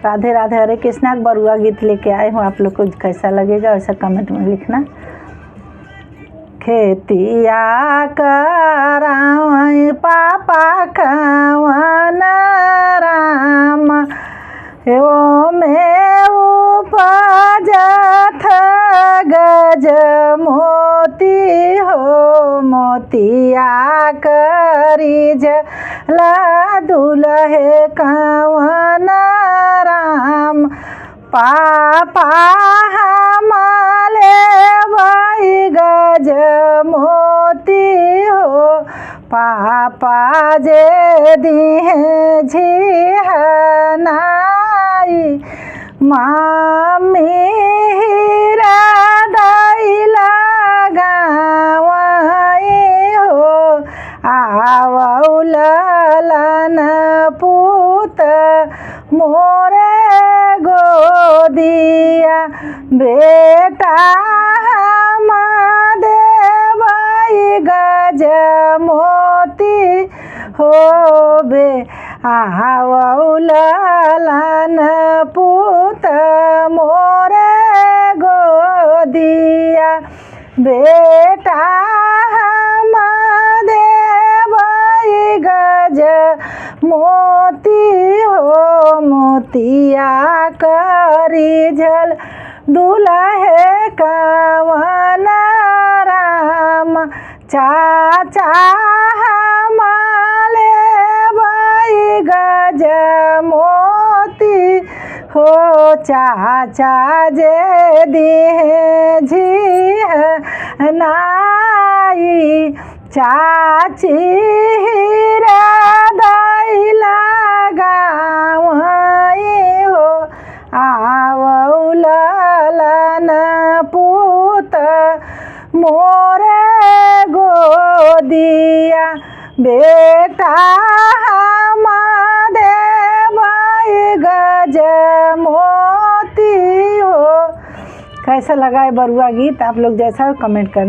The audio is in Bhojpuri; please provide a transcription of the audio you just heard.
राधे राधे। हरे कृष्णा का बरुआ गीत लेके आए हूँ, आप लोग को कैसा लगेगा वैसा कमेंट में लिखना। खेतिया करावई पापा कवन राम, ओ में उपजथ गज मोती हो, मोतिया करीज ला दुलहे कवन राम, पापा हमले वही गज मोती हो, पापा जे दिहे झिहनाई, मामी हीरा दैला गावई हो, आवौलन पूत मोरे गोदिया, बेटा हम देवई गज मोती हो बे, आवौलन पूत मोरे गोदिया, बेटा हम देवई गज मोती हो, मोतिया करीझल दुलहे कवन राम, चाचा हमले वही गज मोती हो, चाचा जे दिहे झिहनाई, चाची हीरा दैला गावई हो, आवौलन पूत मोरे गोदिया, बेटा हम देवई गज मोती हो। कैसा लगा है बरुआ गीत, आप लोग जैसा कमेंट करना।